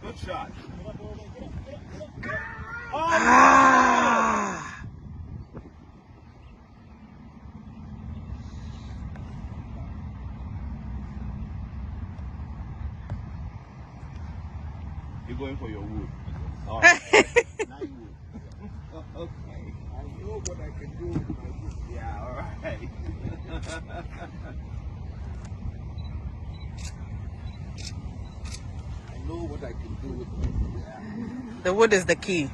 Good shot. Ah. You're going for your wood. All right. 9 wood. Okay. I know what I can do with my wood. Yeah, all right. I know what I can do with my wood. The wood is the key.